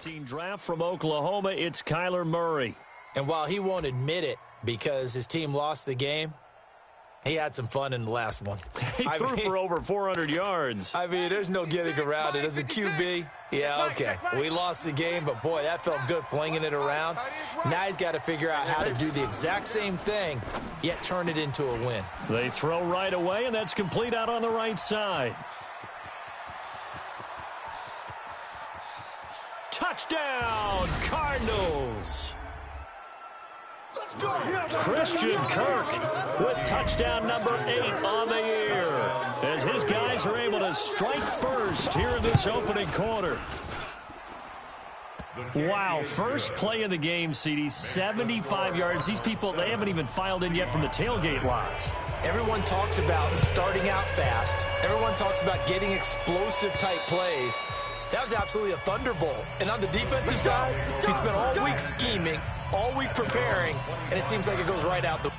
2019 draft from Oklahoma, it's Kyler Murray. And while he won't admit it because his team lost the game, he had some fun in the last one. He threw for over 400 yards. I mean, there's no getting around it. As a QB, yeah, okay. We lost the game, but, boy, that felt good flinging it around. Now he's got to figure out how to do the exact same thing, yet turn it into a win. They throw right away, and that's complete out on the right side. Touchdown, Cardinals. Christian Kirk with touchdown number 8 on the year as his guys are able to strike first here in this opening quarter. Wow, first play of the game, CD, 75 yards. These people, they haven't even filed in yet from the tailgate lots. Everyone talks about starting out fast. Everyone talks about getting explosive-type plays. That was absolutely a thunderbolt. And on the defensive side, he spent all week scheming, all week preparing, and it seems like it goes right out the...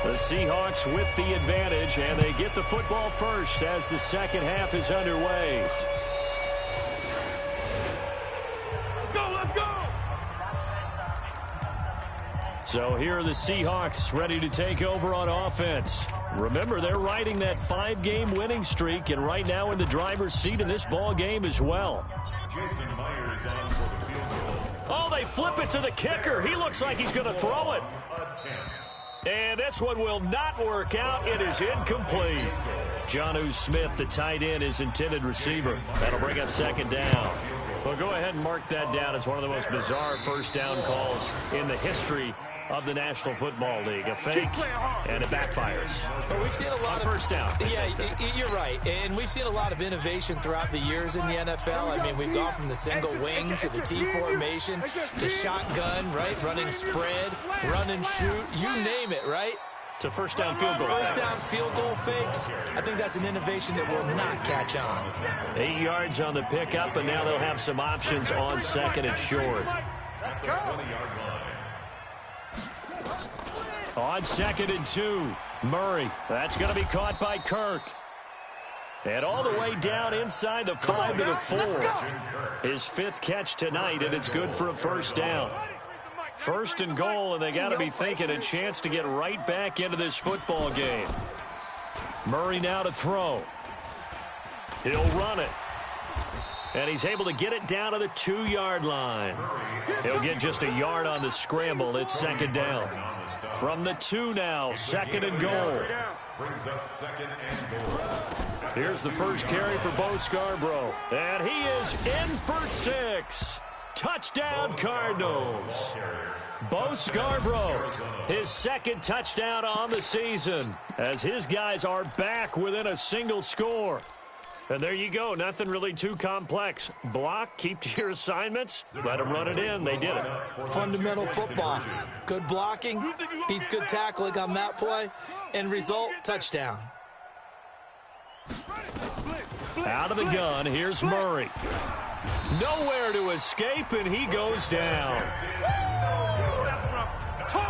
The Seahawks with the advantage, and they get the football first as the second half is underway. Let's go! So here are the Seahawks ready to take over on offense. Remember, they're riding that 5-game winning streak, and right now in the driver's seat in this ball game as well. Jason Myers on for the field goal. Oh, they flip it to the kicker. He looks like he's going to throw it. And this one will not work out. It is incomplete. Jonnu Smith, the tight end, is intended receiver. That'll bring up second down. Well, go ahead and mark that down as one of the most bizarre first down calls in the history of the National Football League. A fake, and it backfires. But we've seen a lot of first down. Yeah, you're right. And we've seen a lot of innovation throughout the years in the NFL. I mean, we've gone from the single wing to the T formation to shotgun, right? Running spread, run and shoot, you name it, right? To first down field goal. First down field goal fakes. I think that's an innovation that will not catch on. 8 yards on the pickup, and now they'll have some options on second and short. Let's go. 20-yard line. On second and 2, Murray. That's going to be caught by Kirk. And all the way down inside the 5 to the 4. His 5th catch tonight, and it's good for a first down. First and goal, and they got to be thinking a chance to get right back into this football game. Murray now to throw. He'll run it. And he's able to get it down to the 2-yard line. He'll get just a yard on the scramble. It's second down. From the 2 now, second and goal. Brings up second and goal. Here's the first carry for Bo Scarborough. And he is in for 6. Touchdown, Cardinals. Bo Scarborough, his second touchdown on the season, as his guys are back within a single score. And there you go. Nothing really too complex. Block, keep to your assignments, let them run it in. They did it. Fundamental football. Good blocking, beats good tackling on that play, and result, touchdown. Out of the gun, here's Murray. Nowhere to escape, and he goes down.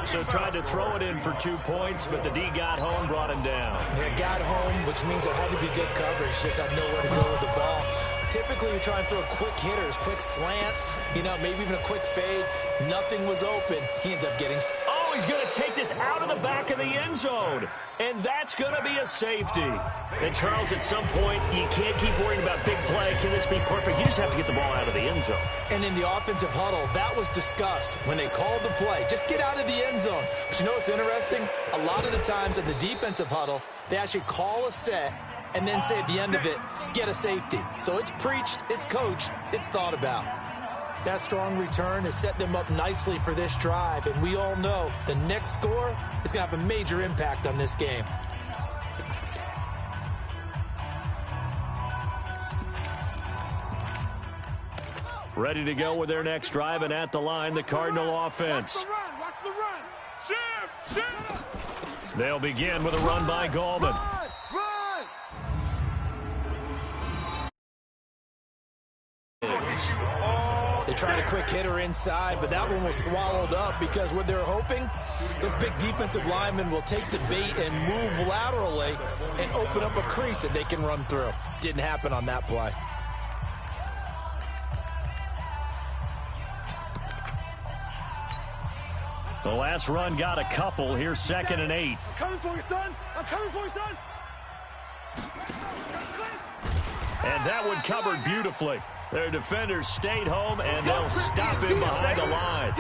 So tried to throw it in for 2 points, but the D got home, brought him down. Yeah, got home, which means there had to be good coverage. Just had nowhere to go with the ball. Typically, you try and throw quick hitters, quick slants, maybe even a quick fade. Nothing was open. He ends up getting... Oh, he's going to take this out of the back of the end zone. And that's going to be a safety. And, Charles, at some point, you can't keep worrying about big play. Can this be perfect? You just have to get the ball out of the end zone. And in the offensive huddle, that was discussed when they called the play. Just get out of the end zone. But you know what's interesting? A lot of the times in the defensive huddle, they actually call a set and then say at the end of it, get a safety. So it's preached, it's coached, it's thought about. That strong return has set them up nicely for this drive, and we all know the next score is going to have a major impact on this game. Ready to go with their next drive, and at the line, the Cardinal offense. Watch the run. Shift. They'll begin with a run by Gallman. They tried a quick hitter inside, but that one was swallowed up because what they're hoping, this big defensive lineman will take the bait and move laterally and open up a crease that they can run through. Didn't happen on that play. The last run got a couple. Here's 2nd and 8. I'm coming for you, son. I'm coming for you, son. And that one covered beautifully. Their defenders stayed home, and they'll stop him behind the line.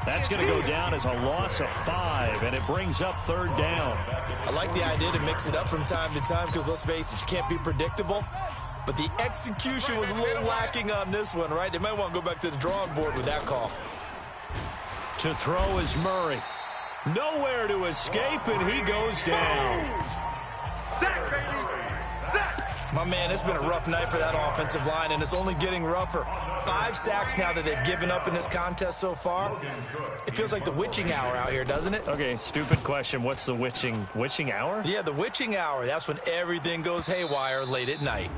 That's going to go down as a loss of 5, and it brings up 3rd down. I like the idea to mix it up from time to time because, let's face it, you can't be predictable. But the execution was a little lacking on this one, right? They might want to go back to the drawing board with that call. To throw is Murray. Nowhere to escape, and he goes down. Sack, baby. Sack. My man, it's been a rough night for that offensive line, and it's only getting rougher. 5 sacks now that they've given up in this contest so far. It feels like the witching hour out here, doesn't it? Okay, stupid question. What's the witching hour? Yeah, the witching hour. That's when everything goes haywire late at night.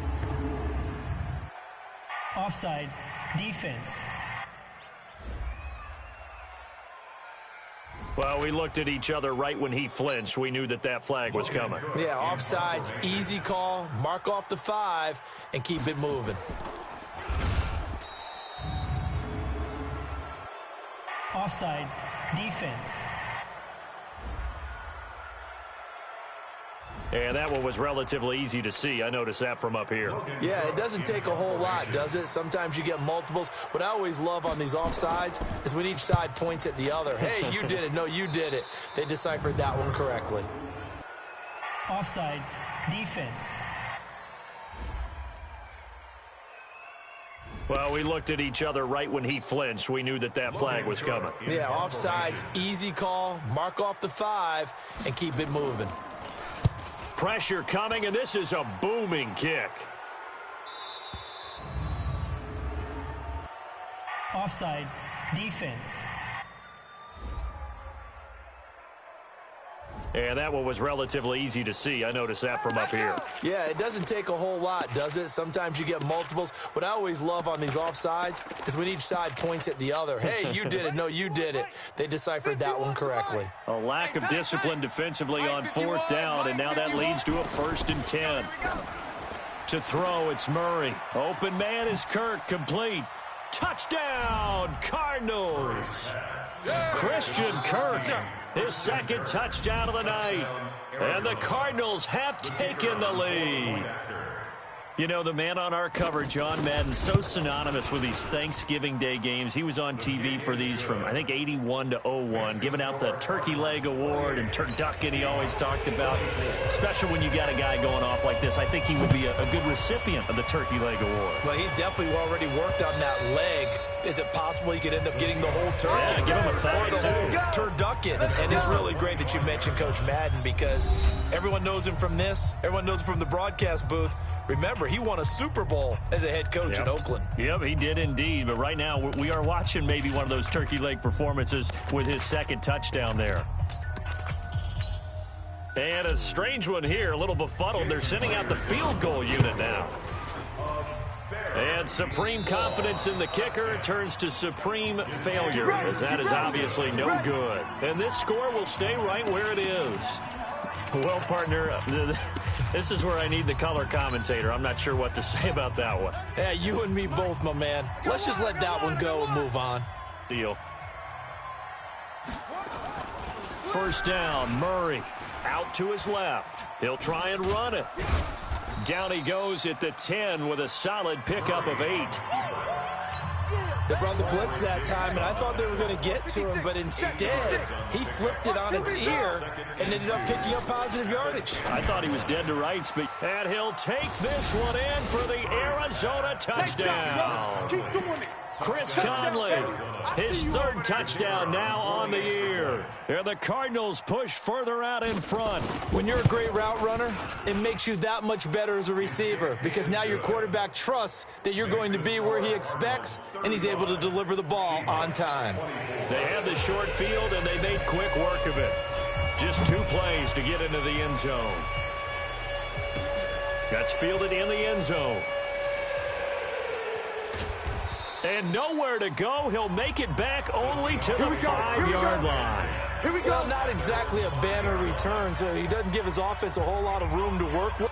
Offside, defense. Well, we looked at each other right when he flinched. We knew that that flag was coming. Yeah, offsides, easy call, mark off the 5, and keep it moving. Offside, defense. And that one was relatively easy to see. I noticed that from up here. Yeah, it doesn't take a whole lot, does it? Sometimes you get multiples. What I always love on these offsides is when each side points at the other. Hey, you did it. No, you did it. They deciphered that one correctly. Offside, defense. Well, we looked at each other right when he flinched. We knew that that flag was coming. Yeah, offsides, easy call, mark off the 5, and keep it moving. Pressure coming, and this is a booming kick. Offside, defense. And that one was relatively easy to see. I noticed that from up here. Yeah, it doesn't take a whole lot, does it? Sometimes you get multiples. What I always love on these offsides is when each side points at the other. Hey, you did it. No, you did it. They deciphered that one correctly. A lack of discipline defensively on 4th down, and now that leads to a 1st and 10. To throw, it's Murray. Open man is Kirk, complete. Touchdown, Cardinals. Christian Kirk, his 2nd touchdown of the night. And the Cardinals have taken the lead. You know, the man on our cover, John Madden, so synonymous with these Thanksgiving Day games. He was on TV for these from, I think, 81 to 01, giving out the Turkey Leg Award and turducken he always talked about. Special when you got a guy going off like this. I think he would be a good recipient of the Turkey Leg Award. Well, he's definitely already worked on that leg. Is it possible he could end up getting the whole turkey? Yeah, give him a thigh, or the whole turducken. And it's really great that you mentioned Coach Madden because everyone knows him from this. Everyone knows him from the broadcast booth. Remember, he won a Super Bowl as a head coach in Oakland. Yep, he did indeed. But right now, we are watching maybe one of those turkey leg performances with his 2nd touchdown there. And a strange one here, a little befuddled. They're sending out the field goal unit now. And supreme confidence in the kicker turns to supreme failure, as that is obviously no good. And this score will stay right where it is. Well, partner, this is where I need the color commentator. I'm not sure what to say about that one. Yeah, you and me both, my man. Let's just let that one go and move on. Deal. 1st down, Murray out to his left. He'll try and run it. Down he goes at the 10 with a solid pickup of 8. They brought the blitz that time, and I thought they were going to get to him, but instead, he flipped it on its ear and ended up picking up positive yardage. I thought he was dead to rights, and he'll take this one in for the Arizona touchdown. Keep doing it. Chris Conley, his third touchdown now on the year. And the Cardinals push further out in front. When you're a great route runner, it makes you that much better as a receiver because now your quarterback trusts that you're going to be where he expects, and he's able to deliver the ball on time. They had the short field, and they made quick work of it. Just 2 plays to get into the end zone. That's fielded in the end zone. And nowhere to go. He'll make it back only to the 5-yard line. Here we go. Well, not exactly a banner return, so he doesn't give his offense a whole lot of room to work with.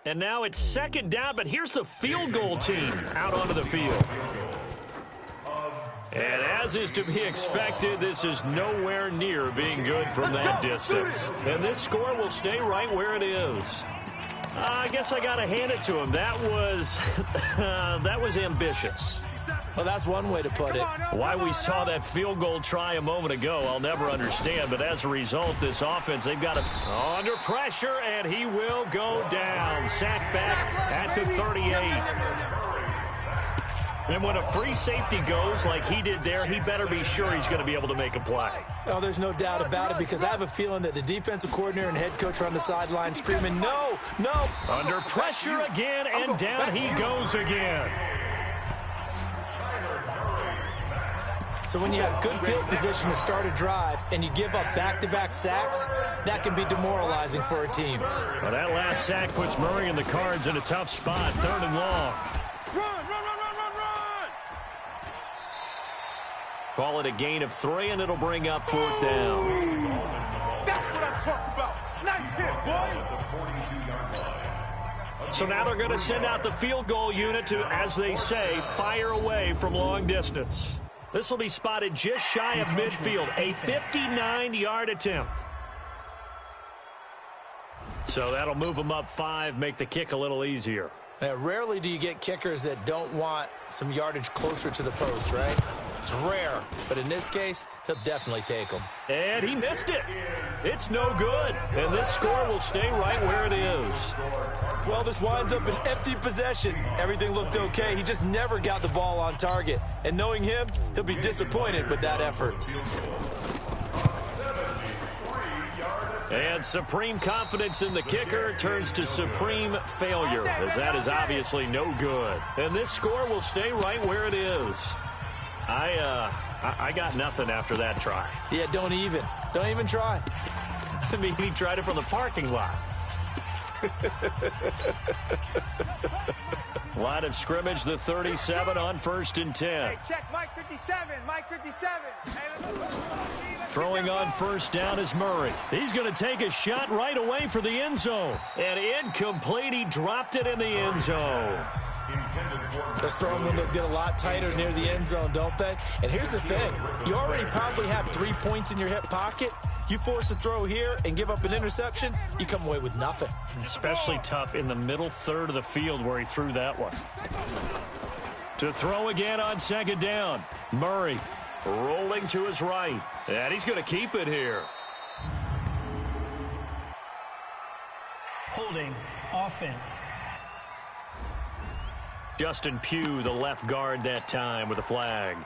And now it's second down, but here's the field goal team out onto the field. And as is to be expected, this is nowhere near being good from that distance. And this score will stay right where it is. I guess I got to hand it to him. That was ambitious. Well, that's one way to put it. Why we saw that field goal try a moment ago, I'll never understand. But as a result, this offense, they've got him under pressure, and he will go down. Sacked back at the 38. And when a free safety goes like he did there, he better be sure he's going to be able to make a play. Oh, there's no doubt about it because I have a feeling that the defensive coordinator and head coach are on the sideline screaming, no, no. Under pressure again, and down he goes again. So when you have good field position to start a drive and you give up back-to-back sacks, that can be demoralizing for a team. Well, that last sack puts Murray and the Cards in a tough spot, 3rd and long. Run! Call it a gain of 3, and it'll bring up 4th down. That's what I'm talking about. Nice hit, boy. So now they're going to send out the field goal unit to, as they say, fire away from long distance. This will be spotted just shy of midfield, a 59-yard attempt. So that'll move them up 5, make the kick a little easier. Rarely do you get kickers that don't want some yardage closer to the post, right? It's rare, but in this case, he'll definitely take them. And he missed it. It's no good. And this score will stay right where it is. Well, this winds up an empty possession. Everything looked okay. He just never got the ball on target. And knowing him, he'll be disappointed with that effort. And supreme confidence in the kicker turns to supreme failure, as that is obviously no good. And this score will stay right where it is. I got nothing after that try. Yeah, don't even try. I mean, he tried it from the parking lot. Line of scrimmage, the 37 on 1st and 10. Hey, check Mike 57. Mike 57. Throwing on 1st down is Murray. He's going to take a shot right away for the end zone. And incomplete. He dropped it in the end zone. Those throwing windows get a lot tighter near the end zone, don't they? And here's the thing. You already probably have 3 points in your hip pocket. You force a throw here and give up an interception, you come away with nothing. Especially tough in the middle third of the field where he threw that one. To throw again on 2nd down. Murray rolling to his right. And he's going to keep it here. Holding offense. Justin Pugh, the left guard that time with a flag.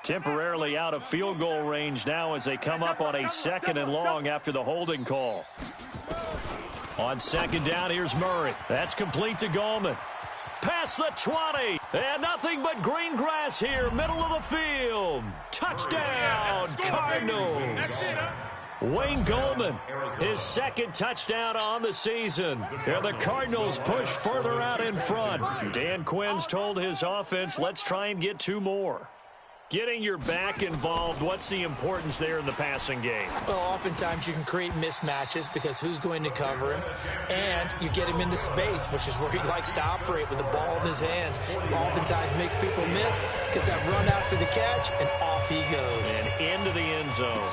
Temporarily out of field goal range now as they come up on a 2nd and long after the holding call. On 2nd down, here's Murray. That's complete to Gallman. Past the 20. And nothing but green grass here, middle of the field. Touchdown, Cardinals. Wayne Goldman, his second touchdown on the season. And the Cardinals push further out in front. Dan Quinn's told his offense, let's try and get 2 more. Getting your back involved, what's the importance there in the passing game? Well, oftentimes you can create mismatches because who's going to cover him? And you get him into space, which is where he likes to operate with the ball in his hands. Oftentimes makes people miss because that run after the catch, and off he goes. And into the end zone.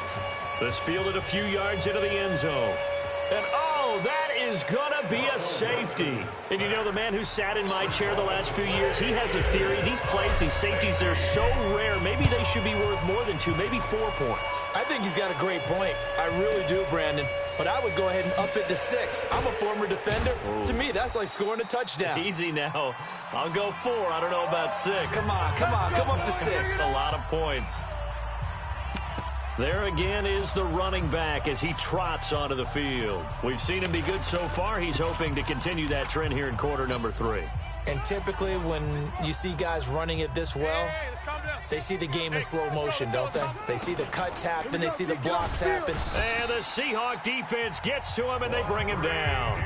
This fielded a few yards into the end zone. And, oh, that is going to be a safety. And, you know, the man who sat in my chair the last few years, he has a theory. These plays, these safeties, they're so rare. Maybe they should be worth more than 2, maybe 4 points. I think he's got a great point. I really do, Brandon. But I would go ahead and up it to 6. I'm a former defender. Ooh. To me, that's like scoring a touchdown. Easy now. I'll go 4. I don't know about 6. Come on. Come up to 6. A lot of points. There again is the running back as he trots onto the field. We've seen him be good so far. He's hoping to continue that trend here in quarter number 3. And typically when you see guys running it this well, they see the game in slow motion, don't they? They see the cuts happen. They see the blocks happen. And the Seahawk defense gets to him, and they bring him down.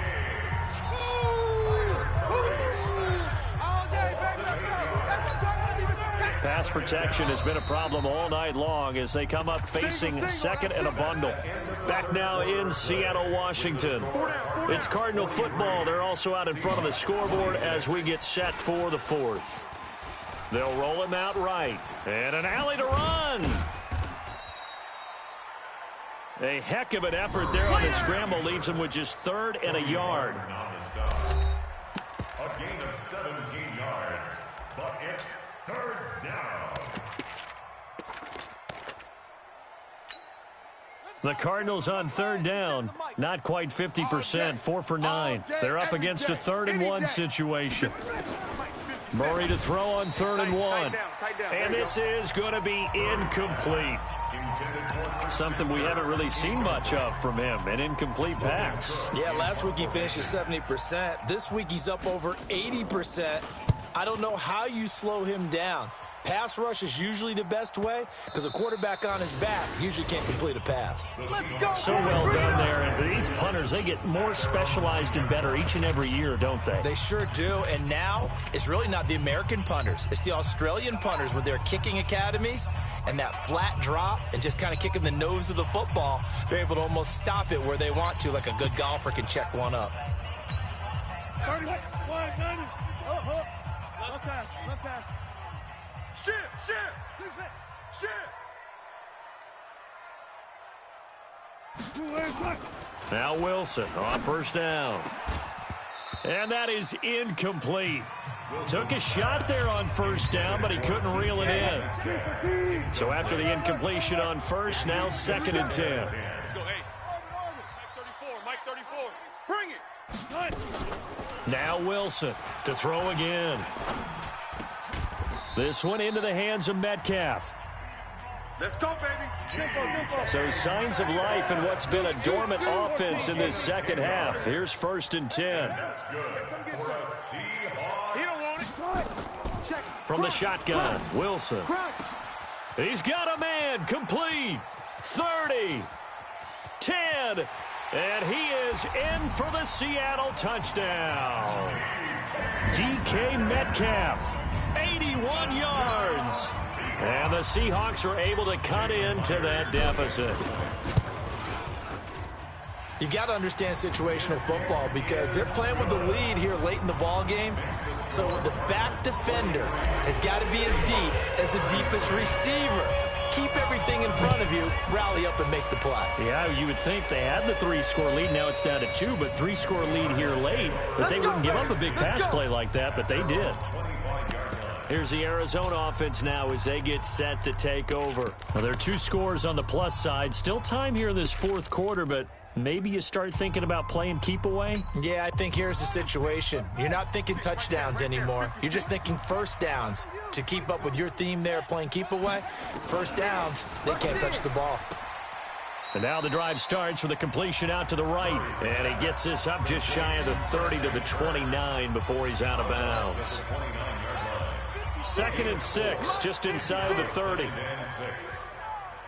Pass protection has been a problem all night long as they come up facing second and a bundle. Back now in Seattle, Washington. It's Cardinal football. They're also out in front of the scoreboard as we get set for the 4th. They'll roll him out right. And an alley to run. A heck of an effort there on the scramble leaves him with just 3rd and a yard. A gain of 17 yards, but it's 3rd down. The Cardinals on 3rd down, not quite 50%, 4 for 9. They're up against a 3rd and 1 situation. Murray to throw on 3rd and 1. And this is going to be incomplete. Something we haven't really seen much of from him, an incomplete pass. Yeah, last week he finished at 70%. This week he's up over 80%. I don't know how you slow him down. Pass rush is usually the best way because a quarterback on his back usually can't complete a pass. So well done there. And these punters, they get more specialized and better each and every year, don't they? They sure do. And now it's really not the American punters. It's the Australian punters with their kicking academies and that flat drop and just kind of kicking the nose of the football. They're able to almost stop it where they want to, like a good golfer can check one up. 30, 1, 90. Look at. Shift. Now Wilson on 1st down. And that is incomplete. Took a shot there on 1st down, but he couldn't reel it in. So after the incompletion on 1st, now 2nd and 10. Let's go, hey. Mike 34. Bring it. Now Wilson to throw again. This one into the hands of Metcalf. Let's go, baby. So signs of life in what's been a dormant offense in this second half. Here's 1st and 10. He don't want it. Check. From the shotgun, Wilson. He's got a man, complete. 30, 10, and he is in for the Seattle touchdown. DK Metcalf. 81 yards. And the Seahawks are able to cut into that deficit. You've got to understand situational football because they're playing with the lead here late in the ball game. So the back defender has got to be as deep as the deepest receiver. Keep everything in front of you, rally up and make the play. Yeah, you would think they had the 3-score lead. Now it's down to 2, but 3-score lead here late. But they wouldn't give up a big pass play like that, but they did. Here's the Arizona offense now as they get set to take over. Well, there are 2 scores on the plus side. Still time here in this 4th quarter, but maybe you start thinking about playing keep away? Yeah, I think here's the situation. You're not thinking touchdowns anymore. You're just thinking 1st downs. To keep up with your theme there, playing keep away, 1st downs, they can't touch the ball. And now the drive starts with a completion out to the right. And he gets this up just shy of the 30 to the 29 before he's out of bounds. 2nd and 6, just inside of the 30.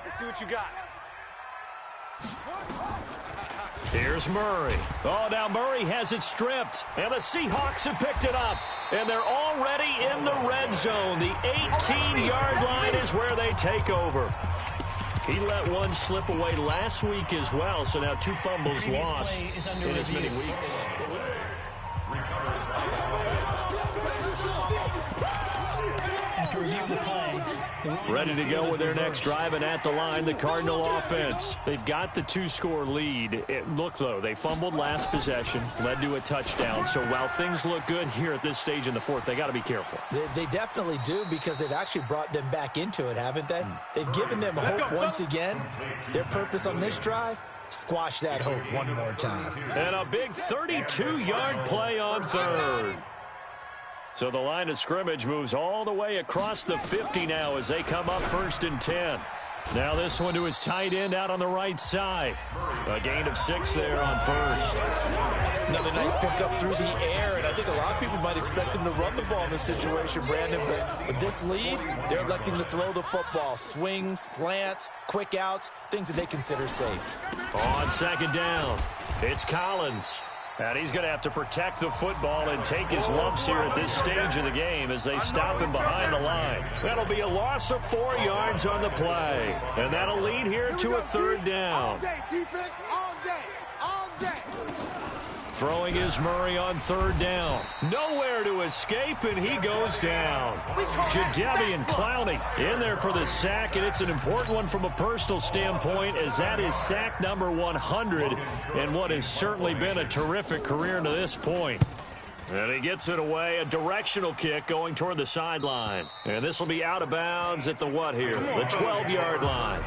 Let's see what you got. Here's Murray. Oh, now Murray has it stripped. And the Seahawks have picked it up. And they're already in the red zone. The 18-yard line is where they take over. He let one slip away last week as well. So now 2 fumbles lost in as many weeks. After reviewing the play, ready to go with their next drive, and at the line, the Cardinal offense. They've got the 2-score lead. Look, though, they fumbled last possession, led to a touchdown. So while things look good here at this stage in the 4th, they got to be careful. They definitely do, because they've actually brought them back into it, haven't they? They've given them hope once again. Their purpose on this drive, squash that hope one more time. And a big 32-yard play on 3rd. So the line of scrimmage moves all the way across the 50 now as they come up 1st and 10. Now this one to his tight end out on the right side. A gain of 6 there on 1st. Another nice pickup through the air, and I think a lot of people might expect him to run the ball in this situation, Brandon, but with this lead, they're electing to throw the football. Swings, slants, quick outs, things that they consider safe. On 2nd down, it's Collins. And he's going to have to protect the football and take his lumps here at this stage of the game as they stop him behind the line. That'll be a loss of 4 yards on the play. And that'll lead here to a 3rd down. All day, defense, all day, all day. Throwing is Murray on 3rd down. Nowhere to escape, and he goes down. Jadeveon Clowney in there for the sack, and it's an important one from a personal standpoint, as that is sack number 100 in what has certainly been a terrific career to this point. And he gets it away, a directional kick going toward the sideline. And this will be out of bounds at the what here? The 12-yard line.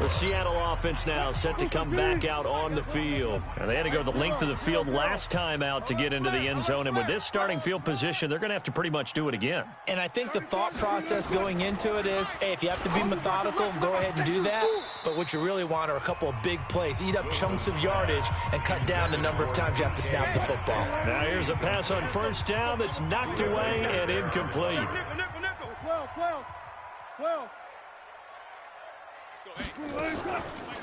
The Seattle offense now set to come back out on the field. And they had to go the length of the field last time out to get into the end zone. And with this starting field position, they're going to have to pretty much do it again. And I think the thought process going into it is, hey, if you have to be methodical, go ahead and do that. But what you really want are a couple of big plays. Eat up chunks of yardage and cut down the number of times you have to snap the football. Now here's a pass on 1st down that's knocked away and incomplete. Nickel. 12.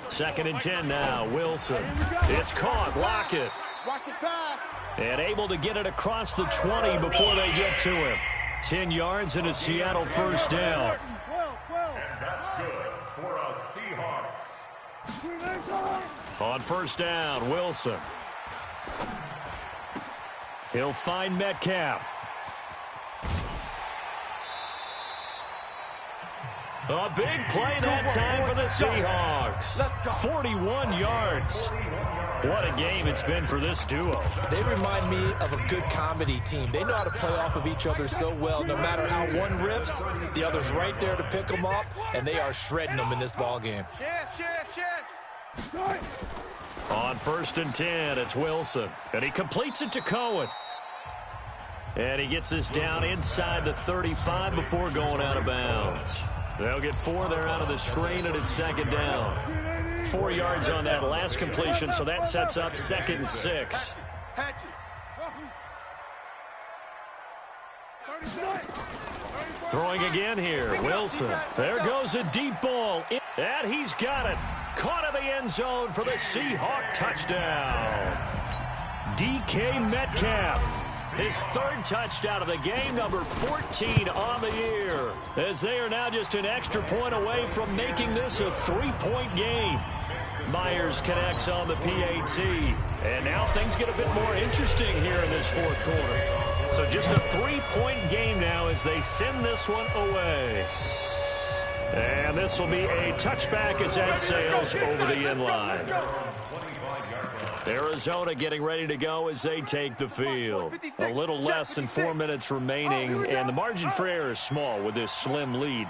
2nd and 10 now. Wilson. It's caught. Lockett. Watch the pass. And able to get it across the 20 before they get to him. 10 yards and a Seattle 1st down. And that's good for a Seahawks. On 1st down, Wilson. He'll find Metcalf. A big play that time for the Seahawks. 41 yards. What a game it's been for this duo. They remind me of a good comedy team. They know how to play off of each other so well. No matter how one riffs, the other's right there to pick them up, and they are shredding them in this ballgame. On 1st and 10, it's Wilson. And he completes it to Cohen. And he gets this down inside the 35 before going out of bounds. They'll get 4 there out of the screen, and it's 2nd down. 4 yards on that last completion, so that sets up 2nd and 6. Throwing again here, Wilson. There goes a deep ball, and he's got it. Caught in the end zone for the Seahawk touchdown. DK Metcalf. His 3rd touchdown of the game, number 14 on the year, as they are now just an extra point away from making this a 3-point game. Myers connects on the PAT, and now things get a bit more interesting here in this 4th quarter. So just a 3-point game now as they send this one away. And this will be a touchback as that sails over the end line. Arizona getting ready to go as they take the field. A little less than 4 minutes remaining, and the margin for error is small with this slim lead.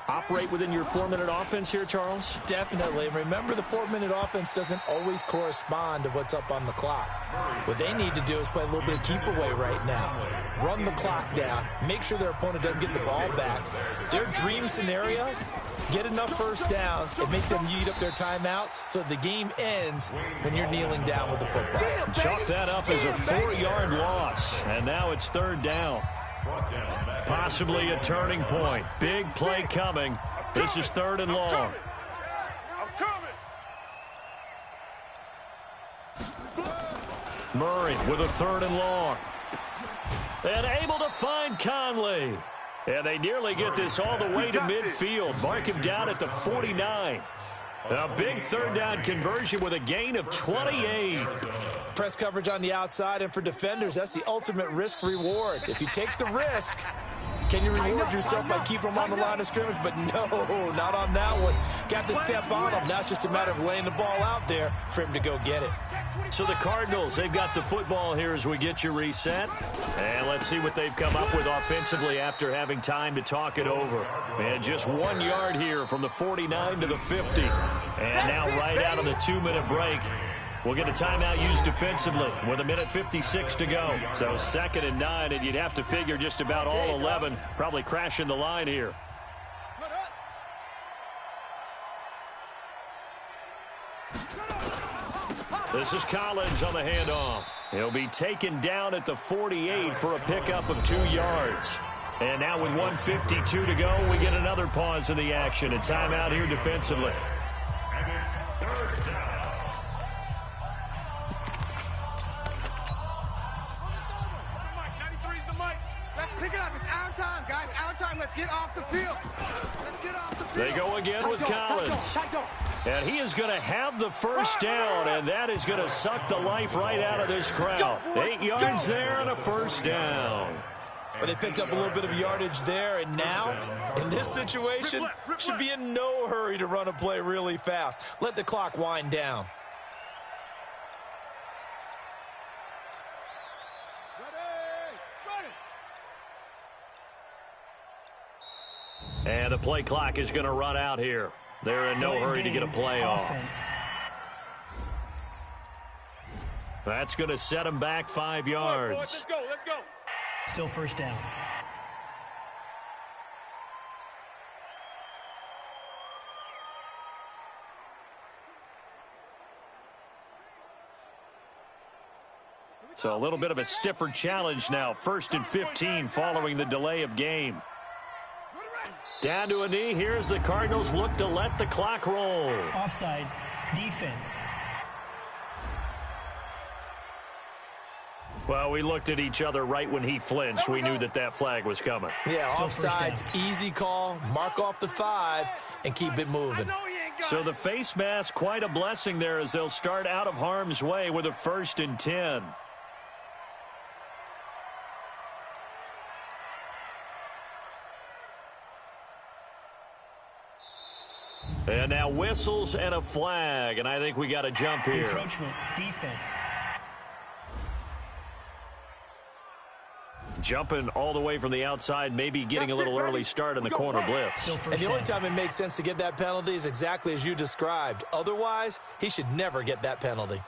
Operate within your 4-minute offense here, Charles? Definitely. Remember, the 4-minute offense doesn't always correspond to what's up on the clock. What they need to do is play a little bit of keep away right now. Run the clock down. Make sure their opponent doesn't get the ball back. Their dream scenario, get enough 1st downs and make them eat up their timeouts so the game ends when you're kneeling down with the football. Chalk that up as a 4-yard loss, and now it's 3rd down. Possibly a turning point. Big play coming. This is 3rd and long. I'm coming. Murray with a 3rd and long. And able to find Conley. And they nearly get this all the way to midfield. Mark him down at the 49. A big 3rd down conversion with a gain of 28. Press coverage on the outside, and for defenders, that's the ultimate risk reward. If you take the risk, can you reward yourself by keeping them on the line of scrimmage? But no, not on that one. Got to step on them. Now it's just a matter of laying the ball out there for him to go get it. So the Cardinals, they've got the football here as we get you reset. And let's see what they've come up with offensively after having time to talk it over. And just 1 yard here from the 49 to the 50. And now right out of the 2-minute break, we'll get a timeout used defensively with 1:56 to go. So 2nd and 9, and you'd have to figure just about all 11 probably crashing the line here. This is Collins on the handoff. He'll be taken down at the 48 for a pickup of 2 yards. And now with 1:52 to go, we get another pause in the action. A timeout here defensively. And it's 3rd down. Let's pick it up. It's our time, guys. Our time. Let's get off the field. Let's get off the field. They go again with Collins. And he is going to have the 1st down, and that is going to suck the life right out of this crowd. 8 yards there and a 1st down. But they picked up a little bit of yardage there, and now, in this situation, should be in no hurry to run a play really fast. Let the clock wind down. And the play clock is going to run out here. They're in no hurry to get a play off. That's going to set them back 5 yards. Let's go. Let's go. Still 1st down. So a little bit of a stiffer challenge now. 1st and 15 following the delay of game. Down to a knee. Here's the Cardinals look to let the clock roll. Offside. Defense. Well, we looked at each other right when he flinched. We knew that that flag was coming. Yeah, Still offsides, easy call, mark off the 5, and keep it moving. So the face mask, quite a blessing there as they'll start out of harm's way with a 1st and 10. And now whistles and a flag, and I think we got to jump here. Encroachment. Defense. Jumping all the way from the outside, maybe getting a little early start in the corner blitz. And the only time it makes sense to get that penalty is exactly as you described. Otherwise, he should never get that penalty.